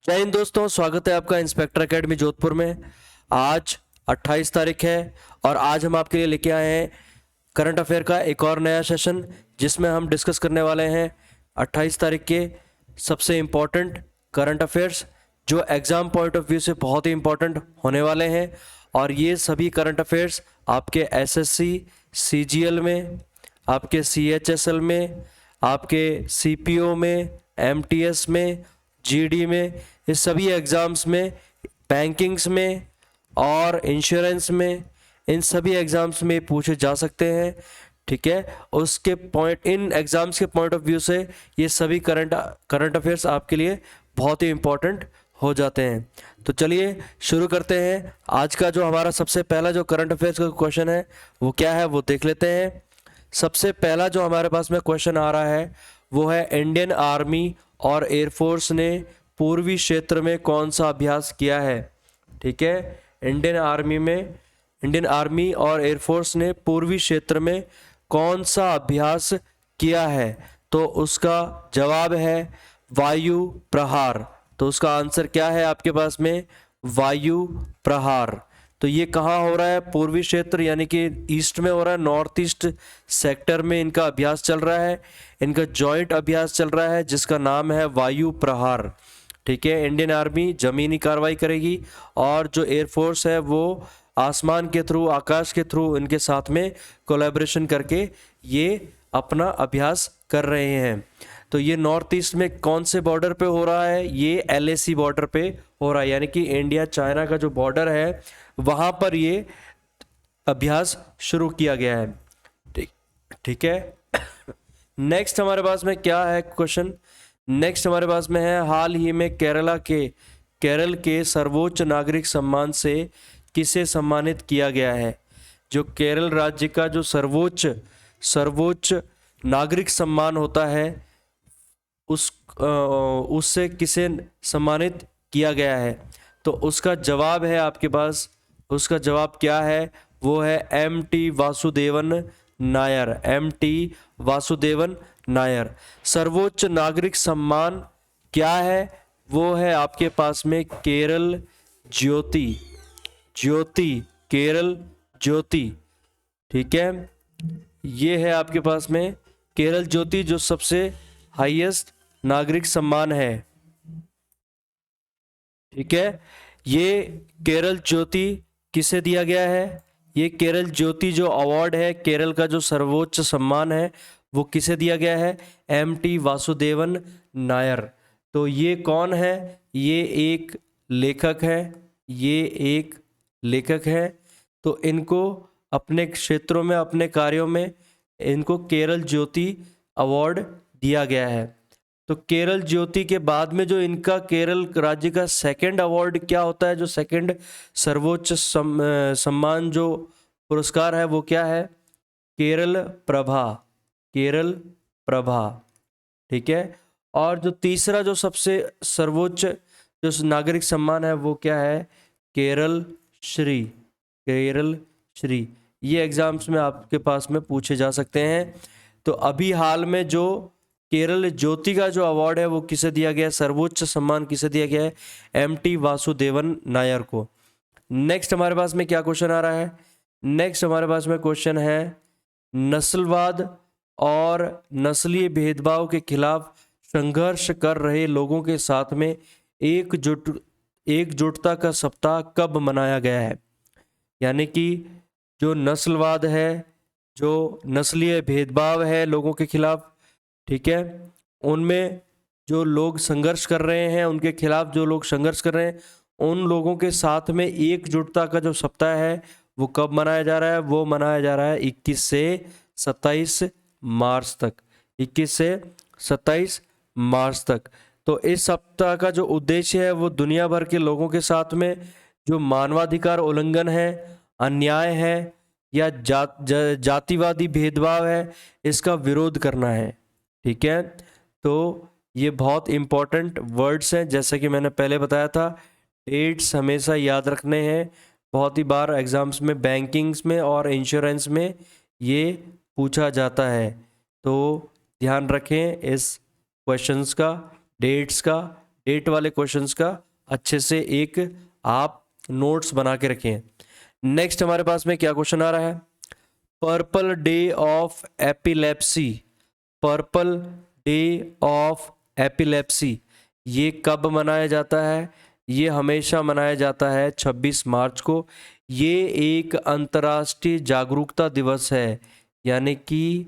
जय हिंद दोस्तों, स्वागत है आपका इंस्पेक्टर एकेडमी जोधपुर में। आज 28 तारीख है और आज हम आपके लिए लेके आए हैं करंट अफेयर का एक और नया सेशन, जिसमें हम डिस्कस करने वाले हैं 28 तारीख के सबसे इम्पोर्टेंट करंट अफेयर्स, जो एग्ज़ाम पॉइंट ऑफ व्यू से बहुत ही इम्पोर्टेंट होने वाले हैं। और ये सभी करंट अफेयर्स आपके एसएससी, सीजीएल में, आपके सीएचएसएल में, आपके सीपीओ में, एमटीएस में, जीडी में, इस सभी एग्ज़ाम्स में, बैंकिंग्स में और इंश्योरेंस में, इन सभी एग्ज़ाम्स में पूछे जा सकते हैं। ठीक है, उसके पॉइंट, इन एग्ज़ाम्स के पॉइंट ऑफ व्यू से ये सभी करंट अफेयर्स आपके लिए बहुत ही इम्पोर्टेंट हो जाते हैं। तो चलिए शुरू करते हैं। आज का जो हमारा सबसे पहला जो करंट अफेयर्स का क्वेश्चन है वो क्या है, वो देख लेते हैं। सबसे पहला जो हमारे पास में क्वेश्चन आ रहा है वो है, इंडियन आर्मी और एयरफोर्स ने पूर्वी क्षेत्र में कौन सा अभ्यास किया है। ठीक है, इंडियन आर्मी और एयरफोर्स ने पूर्वी क्षेत्र में कौन सा अभ्यास किया है। तो उसका जवाब है वायु प्रहार। तो उसका आंसर क्या है आपके पास में, वायु प्रहार। तो ये कहाँ हो रहा है, पूर्वी क्षेत्र यानी कि ईस्ट में हो रहा है, नॉर्थ ईस्ट सेक्टर में इनका अभ्यास चल रहा है। इनका जॉइंट अभ्यास चल रहा है जिसका नाम है वायु प्रहार। ठीक है, इंडियन आर्मी जमीनी कार्रवाई करेगी और जो एयरफोर्स है वो आसमान के थ्रू, आकाश के थ्रू इनके साथ में कोलैबोरेशन करके ये अपना अभ्यास कर रहे हैं। तो ये नॉर्थ ईस्ट में कौन से बॉर्डर पे हो रहा है, ये एलएसी बॉर्डर पे हो रहा है, यानी कि इंडिया चाइना का जो बॉर्डर है वहाँ पर ये अभ्यास शुरू किया गया है। ठीक ठीक है। नेक्स्ट हमारे पास में क्या है क्वेश्चन, नेक्स्ट हमारे पास में है, हाल ही में केरल के सर्वोच्च नागरिक सम्मान से किसे सम्मानित किया गया है। जो केरल राज्य का जो सर्वोच्च नागरिक सम्मान होता है उससे किसे सम्मानित किया गया है। तो उसका जवाब है आपके पास, उसका जवाब क्या है, वो है एम.टी. वासुदेवन नायर। एम.टी. वासुदेवन नायर। सर्वोच्च नागरिक सम्मान क्या है, वो है आपके पास में केरल ज्योति, केरल ज्योति। ठीक है, ये है आपके पास में केरल ज्योति, जो सबसे हाईएस्ट नागरिक सम्मान है। ठीक है, ये केरल ज्योति किसे दिया गया है, ये केरल ज्योति जो अवार्ड है, केरल का जो सर्वोच्च सम्मान है, वो किसे दिया गया है, एम.टी. वासुदेवन नायर। तो ये कौन है, ये एक लेखक है, ये एक लेखक है। तो इनको अपने क्षेत्रों में, अपने कार्यों में इनको केरल ज्योति अवार्ड दिया गया है। तो केरल ज्योति के बाद में जो इनका केरल राज्य का सेकंड अवार्ड क्या होता है, जो सेकंड सर्वोच्च सम्मान जो पुरस्कार है वो क्या है, केरल प्रभा, केरल प्रभा। ठीक है, और जो तीसरा जो सबसे सर्वोच्च जो नागरिक सम्मान है वो क्या है, केरल श्री, केरल श्री। ये एग्जाम्स में आपके पास में पूछे जा सकते हैं। तो अभी हाल में जो केरल ज्योति का जो अवार्ड है वो किसे दिया गया है, सर्वोच्च सम्मान किसे दिया गया है, एम.टी. वासुदेवन नायर को। नेक्स्ट हमारे पास में क्या क्वेश्चन आ रहा है, नेक्स्ट हमारे पास में क्वेश्चन है, नस्लवाद और नस्लीय भेदभाव के खिलाफ संघर्ष कर रहे लोगों के साथ में एकजुटता का सप्ताह कब मनाया गया है। यानी कि जो नस्लवाद है, जो नस्लीय भेदभाव है लोगों के खिलाफ, ठीक है, उनमें जो लोग संघर्ष कर रहे हैं, उनके खिलाफ जो लोग संघर्ष कर रहे हैं, उन लोगों के साथ में एकजुटता का जो सप्ताह है वो कब मनाया जा रहा है, वो मनाया जा रहा है 21 से 27 मार्च तक, 21 से 27 मार्च तक। तो इस सप्ताह का जो उद्देश्य है वो दुनिया भर के लोगों के साथ में जो मानवाधिकार उल्लंघन है, अन्याय है या जातिवादी भेदभाव है, इसका विरोध करना है। ठीक है, तो ये बहुत इम्पोर्टेंट वर्ड्स हैं, जैसे कि मैंने पहले बताया था, डेट्स हमेशा याद रखने हैं। बहुत ही बार एग्जाम्स में, बैंकिंग्स में और इंश्योरेंस में ये पूछा जाता है, तो ध्यान रखें इस क्वेश्चंस का, डेट्स का, डेट वाले क्वेश्चंस का अच्छे से एक आप नोट्स बना के रखें। नेक्स्ट हमारे पास में क्या क्वेश्चन आ रहा है, purple day of epilepsy. Purple day of epilepsy ये कब मनाया जाता है, ये हमेशा मनाया जाता है 26 मार्च को। ये एक अंतर्राष्ट्रीय जागरूकता दिवस है, यानी कि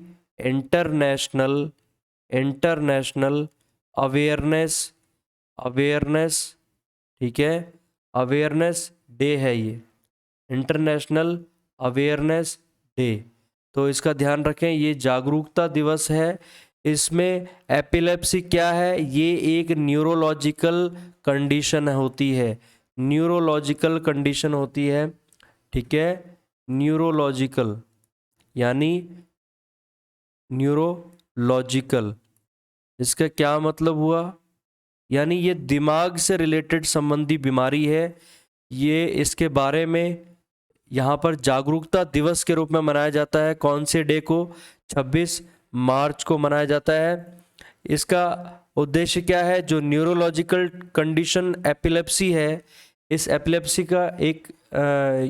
इंटरनेशनल अवेयरनेस, ठीक है, अवेयरनेस डे है ये, इंटरनेशनल अवेयरनेस डे। तो इसका ध्यान रखें, ये जागरूकता दिवस है। इसमें एपिलेप्सी क्या है, ये एक न्यूरोलॉजिकल कंडीशन होती है, न्यूरोलॉजिकल कंडीशन होती है, ठीक है, न्यूरोलॉजिकल यानी न्यूरोलॉजिकल, इसका क्या मतलब हुआ, यानी ये दिमाग से रिलेटेड संबंधी बीमारी है। ये इसके बारे में यहाँ पर जागरूकता दिवस के रूप में मनाया जाता है। कौन से डे को, 26 मार्च को मनाया जाता है। इसका उद्देश्य क्या है, जो न्यूरोलॉजिकल कंडीशन एपिलेप्सी है, इस एपिलेप्सी का एक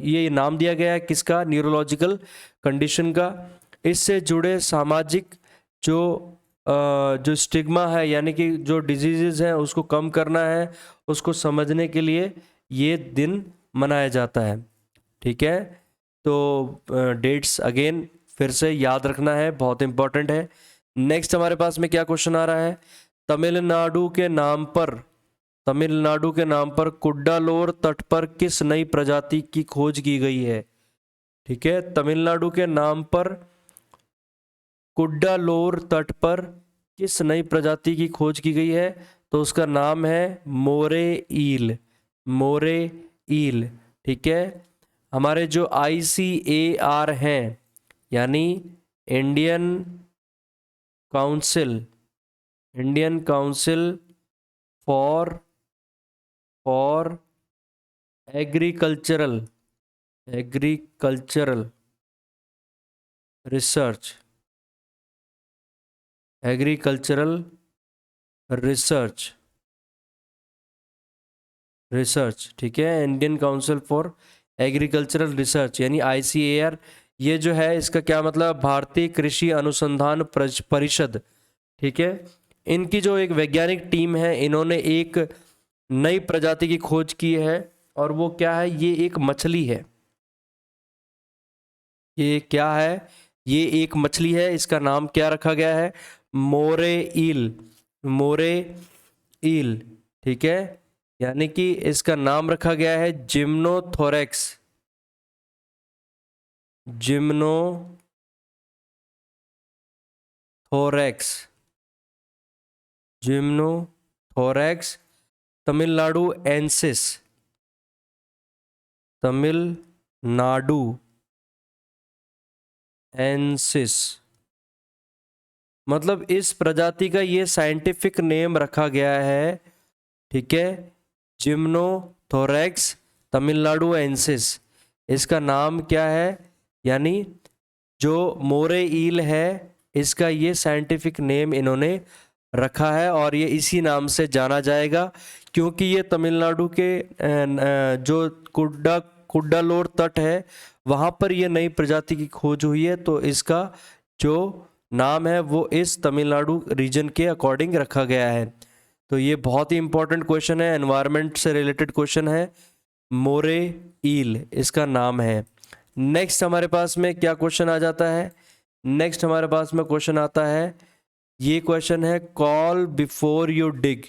ये नाम दिया गया है किसका, न्यूरोलॉजिकल कंडीशन का। इससे जुड़े सामाजिक जो स्टिग्मा है, यानी कि जो डिजीजेज हैं उसको कम करना है, उसको समझने के लिए ये दिन मनाया जाता है, ठीक है। तो डेट्स अगेन फिर से याद रखना है, बहुत इंपॉर्टेंट है। नेक्स्ट हमारे पास में क्या क्वेश्चन आ रहा है, तमिलनाडु के नाम पर कुड्डालोर तट पर किस नई प्रजाति की खोज की गई है, ठीक है। तमिलनाडु के नाम पर कुड्डालोर तट पर किस नई प्रजाति की खोज की गई है, तो उसका नाम है मोरे ईल, ठीक है। हमारे जो ICAR हैं, यानी Indian council for agricultural research, ठीक है, Indian council for agricultural research यानी ICAR। ये जो है इसका क्या मतलब, भारतीय कृषि अनुसंधान परिषद, ठीक है। इनकी जो एक वैज्ञानिक टीम है, इन्होंने एक नई प्रजाति की खोज की है, और वो क्या है, ये एक मछली है। ये क्या है, ये एक मछली है। इसका नाम क्या रखा गया है, मोरे ईल, ठीक है। यानी कि इसका नाम रखा गया है जिम्नोथोरैक्स तमिलनाडु एंसिस, मतलब इस प्रजाति का ये साइंटिफिक नेम रखा गया है, ठीक है, जिम्नोथोरैक्स तमिलनाडु एंसिस। इसका नाम क्या है, यानी जो मोरे ईल है, इसका ये साइंटिफिक नेम इन्होंने रखा है, और ये इसी नाम से जाना जाएगा, क्योंकि ये तमिलनाडु के जो कुड्डालोर तट है, वहाँ पर ये नई प्रजाति की खोज हुई है। तो इसका जो नाम है वो इस तमिलनाडु रीजन के अकॉर्डिंग रखा गया है। तो ये बहुत ही इंपॉर्टेंट क्वेश्चन है, एनवायरनमेंट से रिलेटेड क्वेश्चन है, मोरे ईल इसका नाम है। नेक्स्ट हमारे पास में क्या क्वेश्चन आ जाता है, नेक्स्ट हमारे पास में क्वेश्चन आता है, ये क्वेश्चन है कॉल बिफोर यू डिग।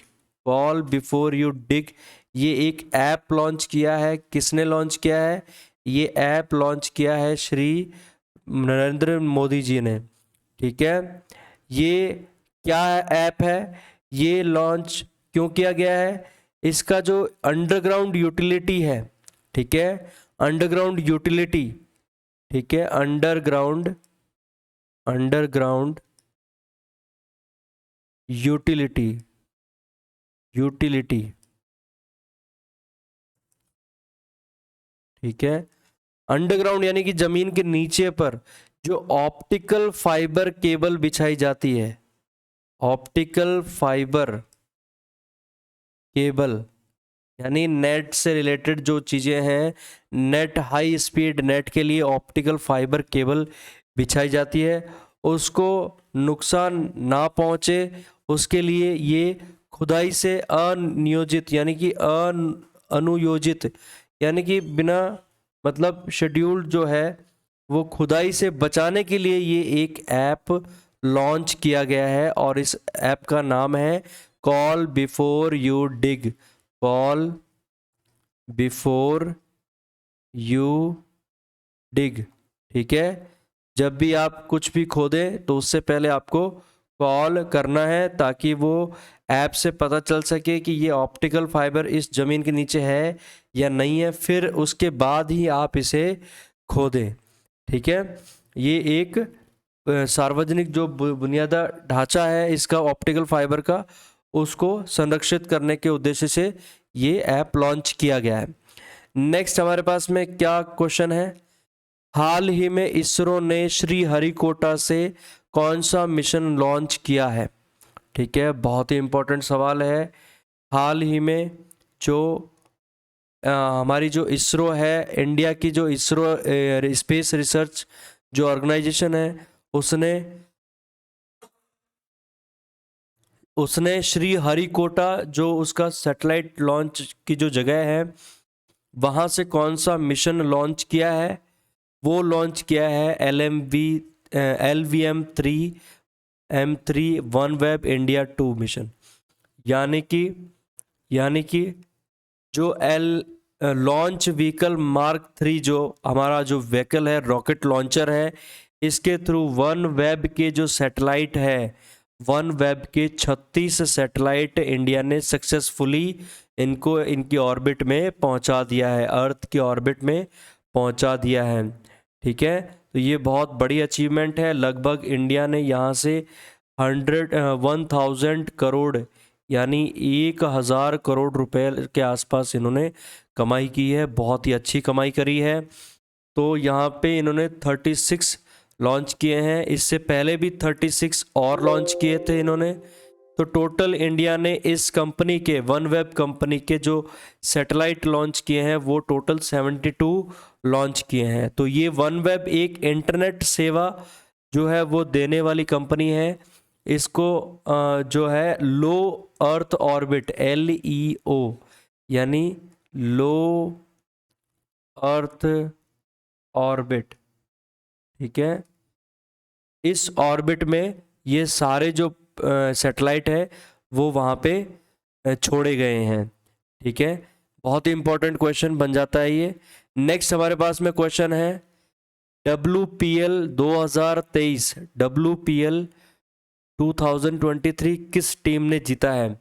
ये एक ऐप लॉन्च किया है, किसने लॉन्च किया है, ये ऐप लॉन्च किया है श्री नरेंद्र मोदी जी ने, ठीक है। ये क्या ऐप है, ये लॉन्च क्यों किया गया है, इसका जो अंडरग्राउंड यूटिलिटी है, ठीक है, अंडरग्राउंड यूटिलिटी, ठीक है, अंडरग्राउंड यूटिलिटी, ठीक है। अंडरग्राउंड यानी कि जमीन के नीचे पर जो ऑप्टिकल फाइबर केबल बिछाई जाती है, ऑप्टिकल फाइबर केबल यानी नेट से रिलेटेड जो चीज़ें हैं, नेट, हाई स्पीड नेट के लिए ऑप्टिकल फाइबर केबल बिछाई जाती है। उसको नुकसान ना पहुंचे उसके लिए ये खुदाई से अनियोजित यानी कि अनुयोजित यानी कि बिना मतलब शेड्यूल्ड जो है वो खुदाई से बचाने के लिए ये एक ऐप लॉन्च किया गया है और इस ऐप का नाम है call before you dig. Call before you dig, ठीक है। जब भी आप कुछ भी खोदें तो उससे पहले आपको कॉल करना है ताकि वो ऐप से पता चल सके कि ये ऑप्टिकल फाइबर इस ज़मीन के नीचे है या नहीं है, फिर उसके बाद ही आप इसे खोदें, ठीक है। ये एक सार्वजनिक जो बुनियादा ढांचा है इसका ऑप्टिकल फाइबर का, उसको संरक्षित करने के उद्देश्य से ये ऐप लॉन्च किया गया है। नेक्स्ट हमारे पास में क्या क्वेश्चन है, हाल ही में इसरो ने श्रीहरिकोटा से कौन सा मिशन लॉन्च किया है, ठीक है। बहुत ही इंपॉर्टेंट सवाल है। हाल ही में जो हमारी जो इसरो है, इंडिया की जो इसरो स्पेस रिसर्च जो ऑर्गेनाइजेशन है, उसने श्रीहरिकोटा जो उसका सैटेलाइट लॉन्च की जो जगह है वहाँ से कौन सा मिशन लॉन्च किया है, वो लॉन्च किया है LVM-3 OneWeb India 2 मिशन। यानी कि जो लॉन्च व्हीकल मार्क 3 जो हमारा जो व्हीकल है, रॉकेट लॉन्चर है, इसके थ्रू वन वेब के जो सैटेलाइट है, वन वेब के 36 सैटेलाइट इंडिया ने सक्सेसफुली इनको इनकी ऑर्बिट में पहुंचा दिया है, अर्थ की ऑर्बिट में पहुंचा दिया है, ठीक है। तो ये बहुत बड़ी अचीवमेंट है। लगभग इंडिया ने यहाँ से 1000 करोड़ यानी 1000 करोड़ रुपए के आसपास इन्होंने कमाई की है, बहुत ही अच्छी कमाई करी है। तो यहाँ पे इन्होंने 36 लॉन्च किए हैं, इससे पहले भी 36 और लॉन्च किए थे इन्होंने। तो टोटल इंडिया ने इस कंपनी के, वन वेब कंपनी के जो सैटेलाइट लॉन्च किए हैं वो टोटल 72 लॉन्च किए हैं। तो ये वन वेब एक इंटरनेट सेवा जो है वो देने वाली कंपनी है। इसको जो है लो अर्थ ऑर्बिट LEO यानी लो अर्थ ऑर्बिट, ठीक है, इस ऑर्बिट में ये सारे जो सैटेलाइट है वो वहाँ पे छोड़े गए हैं, ठीक है। बहुत ही इंपॉर्टेंट क्वेश्चन बन जाता है ये। नेक्स्ट हमारे पास में क्वेश्चन है WPL 2023, WPL 2023 किस टीम ने जीता है।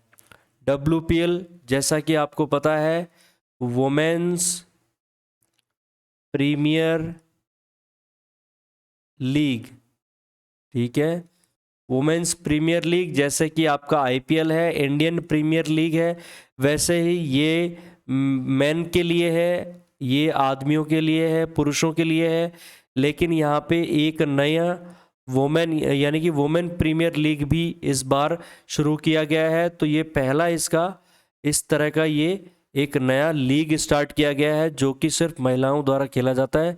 WPL जैसा कि आपको पता है वुमेन्स प्रीमियर लीग, ठीक है। वुमेन्स प्रीमियर लीग जैसे कि आपका IPL है, इंडियन प्रीमियर लीग है, वैसे ही ये मेन के लिए है, ये आदमियों के लिए है, पुरुषों के लिए है। लेकिन यहाँ पे एक नया वुमेन यानी कि वुमेन प्रीमियर लीग भी इस बार शुरू किया गया है। तो ये पहला इसका इस तरह का ये एक नया लीग स्टार्ट किया गया है जो कि सिर्फ महिलाओं द्वारा खेला जाता है।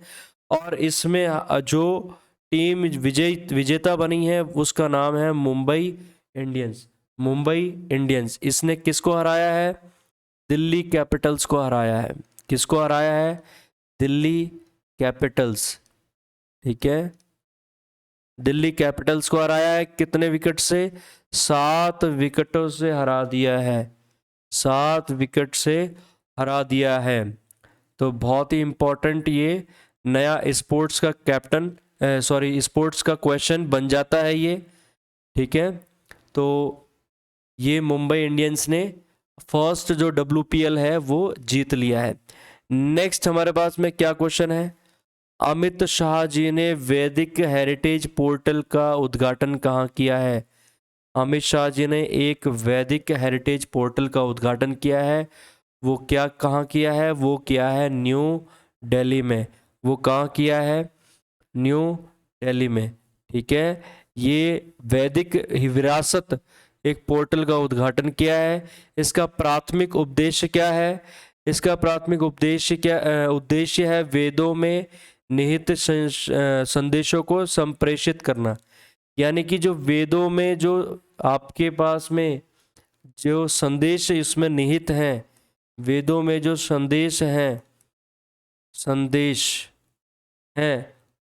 और इसमें जो टीम विजेता बनी है उसका नाम है मुंबई इंडियंस। मुंबई इंडियंस इसने किसको हराया है, दिल्ली कैपिटल्स को हराया है। किसको हराया है, दिल्ली कैपिटल्स, ठीक है, दिल्ली कैपिटल्स को हराया है। कितने विकेट से, 7 विकेटों से हरा दिया है, 7 विकेट से हरा दिया है। तो बहुत ही इंपॉर्टेंट ये नया स्पोर्ट्स का कैप्टन स्पोर्ट्स का क्वेश्चन बन जाता है ये, ठीक है। तो ये मुंबई इंडियंस ने फर्स्ट जो WPL है वो जीत लिया है। नेक्स्ट हमारे पास में क्या क्वेश्चन है, अमित शाह जी ने वैदिक हेरिटेज पोर्टल का उद्घाटन कहाँ किया है। अमित शाह जी ने एक वैदिक हेरिटेज पोर्टल का उद्घाटन किया है, वो क्या कहाँ किया है, वो किया है न्यू दिल्ली में। वो कहाँ किया है, न्यू दिल्ली में, ठीक है। ये वैदिक विरासत एक पोर्टल का उद्घाटन किया है। इसका प्राथमिक उद्देश्य क्या है? इसका प्राथमिक उद्देश्य है वेदों में निहित संदेशों को संप्रेषित करना। यानी कि जो वेदों में जो आपके पास में जो संदेश इसमें निहित हैं, वेदों में जो संदेश हैं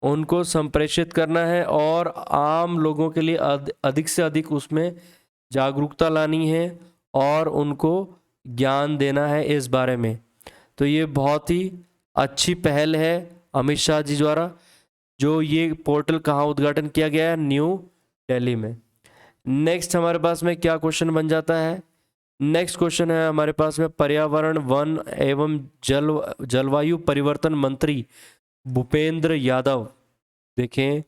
उनको संप्रेषित करना है और आम लोगों के लिए अधिक से अधिक उसमें जागरूकता लानी है और उनको ज्ञान देना है इस बारे में। तो ये बहुत ही अच्छी पहल है अमित शाह जी द्वारा। जो ये पोर्टल कहाँ उद्घाटन किया गया है? न्यू दिल्ली में। नेक्स्ट हमारे पास में क्या क्वेश्चन बन जाता है? नेक्स्ट क्वेश्चन है हमारे पास में पर्यावरण, वन एवं जलवायु परिवर्तन मंत्री भूपेंद्र यादव। देखें,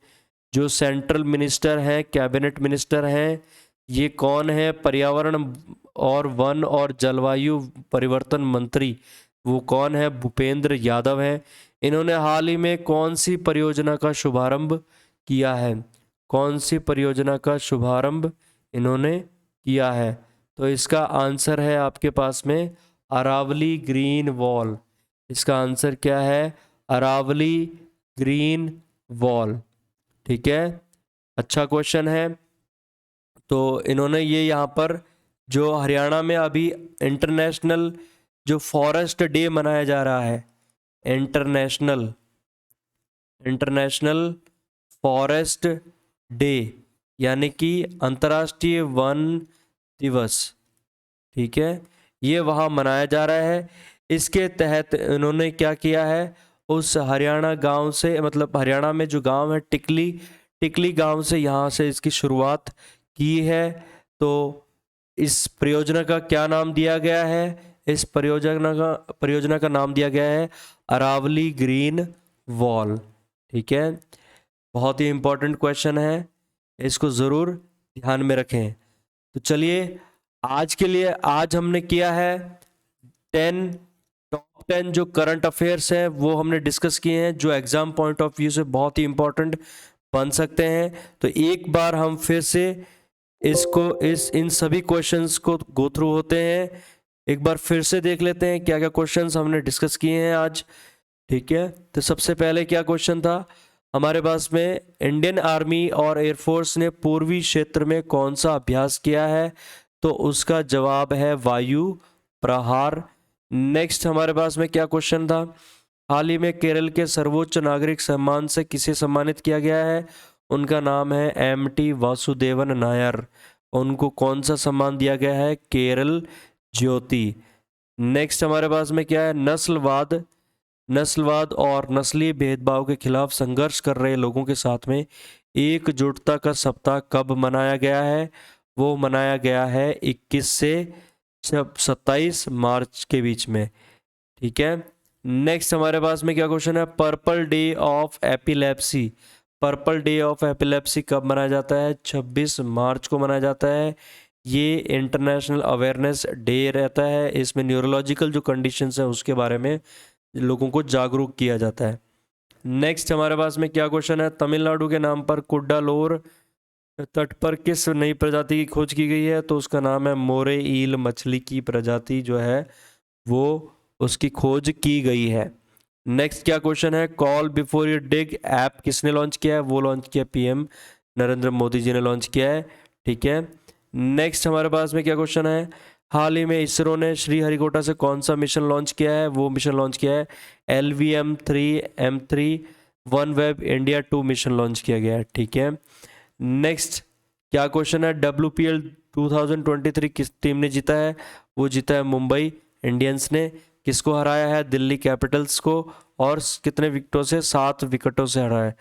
जो सेंट्रल मिनिस्टर हैं, कैबिनेट मिनिस्टर हैं, ये कौन है? पर्यावरण और वन और जलवायु परिवर्तन मंत्री वो कौन है? भूपेंद्र यादव है। इन्होंने हाल ही में कौन सी परियोजना का शुभारंभ किया है? कौन सी परियोजना का शुभारंभ इन्होंने किया है? तो इसका आंसर है आपके पास में अरावली ग्रीन वॉल। इसका आंसर क्या है? Aravalli green wall. ठीक है, अच्छा क्वेश्चन है। तो इन्होंने ये यहाँ पर जो हरियाणा में अभी इंटरनेशनल जो फॉरेस्ट डे मनाया जा रहा है, इंटरनेशनल फॉरेस्ट डे, यानी कि अंतर्राष्ट्रीय वन दिवस, ठीक है, ये वहाँ मनाया जा रहा है। इसके तहत इन्होंने क्या किया है? उस हरियाणा गांव से, मतलब हरियाणा में जो गांव है टिकली गांव से यहाँ से इसकी शुरुआत की है। तो इस परियोजना का क्या नाम दिया गया है? इस परियोजना का नाम दिया गया है अरावली ग्रीन वॉल। ठीक है, बहुत ही इंपॉर्टेंट क्वेश्चन है, इसको ज़रूर ध्यान में रखें। तो चलिए, आज के लिए आज हमने किया है टॉप 10 जो करंट अफेयर्स हैं वो हमने डिस्कस किए हैं, जो एग्जाम पॉइंट ऑफ व्यू से बहुत ही इंपॉर्टेंट बन सकते हैं। तो एक बार हम फिर से इन सभी क्वेश्चंस को गो थ्रू होते हैं, एक बार फिर से देख लेते हैं क्या क्या क्वेश्चंस हमने डिस्कस किए हैं आज। ठीक है, तो सबसे पहले क्या क्वेश्चन था हमारे पास में? इंडियन आर्मी और एयरफोर्स ने पूर्वी क्षेत्र में कौन सा अभ्यास किया है? तो उसका जवाब है वायु प्रहार। नेक्स्ट हमारे पास में क्या क्वेश्चन था? हाल ही में केरल के सर्वोच्च नागरिक सम्मान से किसे सम्मानित किया गया है? उनका नाम है एमटी वासुदेवन नायर। उनको कौन सा सम्मान दिया गया है? केरल ज्योति। नेक्स्ट हमारे पास में क्या है? नस्लवाद और नस्लीय भेदभाव के खिलाफ संघर्ष कर रहे लोगों के साथ में एकजुटता का सप्ताह कब मनाया गया है? वो मनाया गया है 21 से 27 मार्च के बीच में। ठीक है, नेक्स्ट हमारे पास में क्या क्वेश्चन है? पर्पल डे ऑफ एपिलेप्सी कब मनाया जाता है? 26 मार्च को मनाया जाता है। ये इंटरनेशनल अवेयरनेस डे रहता है। इसमें न्यूरोलॉजिकल जो कंडीशंस है उसके बारे में लोगों को जागरूक किया जाता है। नेक्स्ट हमारे पास में क्या क्वेश्चन है? तमिलनाडु के नाम पर कुड्डालोर तट पर किस नई प्रजाति की खोज की गई है? तो उसका नाम है मोरे ईल मछली की प्रजाति जो है वो उसकी खोज की गई है। नेक्स्ट क्या क्वेश्चन है? Call before you dig app किसने लॉन्च किया है? वो लॉन्च किया पीएम नरेंद्र मोदी जी ने लॉन्च किया है। ठीक है, नेक्स्ट हमारे पास में क्या क्वेश्चन है? हाल ही में इसरो ने श्रीहरिकोटा से कौन सा मिशन लॉन्च किया है? वो मिशन लॉन्च किया है LVM-3M3 one web India 2 mission launch किया गया है। ठीक है, नेक्स्ट क्या क्वेश्चन है? WPL 2023 किस टीम ने जीता है? वो जीता है मुंबई इंडियंस ने। किसको हराया है? दिल्ली कैपिटल्स को। और कितने विकेटों से? 7 विकेटों से हराया है।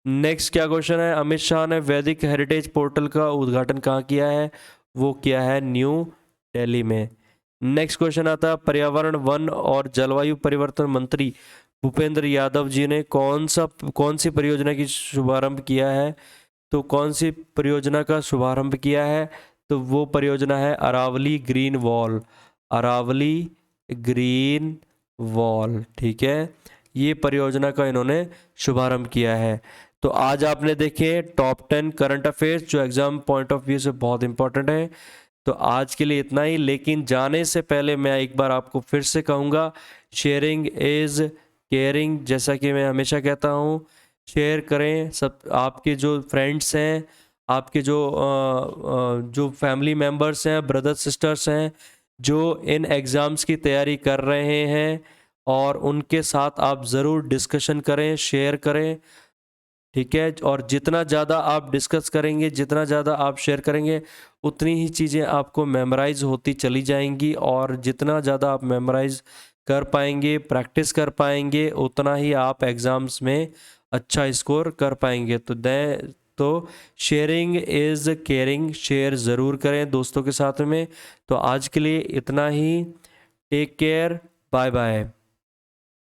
नेक्स्ट क्या क्वेश्चन है? अमित शाह ने वैदिक हेरिटेज पोर्टल का उद्घाटन कहाँ किया है? वो किया है न्यू दिल्ली में। नेक्स्ट क्वेश्चन आता है पर्यावरण, वन और जलवायु परिवर्तन मंत्री भूपेंद्र यादव जी ने कौन सी परियोजना की शुभारंभ किया है? तो कौन सी परियोजना का शुभारंभ किया है? तो वो परियोजना है Aravalli green wall. Aravalli green wall. ठीक है, ये परियोजना का इन्होंने शुभारंभ किया है। तो आज आपने देखे टॉप 10 करंट अफेयर्स जो एग्ज़ाम पॉइंट ऑफ व्यू से बहुत इंपॉर्टेंट है। तो आज के लिए इतना ही, लेकिन जाने से पहले मैं एक बार आपको फिर से कहूँगा, शेयरिंग इज़ केयरिंग। जैसा कि मैं हमेशा कहता हूँ, शेयर करें। सब आपके जो फ्रेंड्स हैं, आपके जो फैमिली मेम्बर्स हैं, ब्रदर सिस्टर्स हैं, जो इन एग्ज़ाम्स की तैयारी कर रहे हैं, और उनके साथ आप ज़रूर डिस्कशन करें, शेयर करें, ठीक है। और जितना ज़्यादा आप डिस्कस करेंगे, जितना ज़्यादा आप शेयर करेंगे, उतनी ही चीज़ें आपको मेमोराइज़ होती चली जाएंगी, और जितना ज़्यादा आप मेमोराइज़ कर पाएंगे, प्रैक्टिस कर पाएंगे, उतना ही आप एग्ज़ाम्स में अच्छा स्कोर कर पाएंगे। तो शेयरिंग इज़ केयरिंग, शेयर ज़रूर करें दोस्तों के साथ में। तो आज के लिए इतना ही। Take care, bye bye.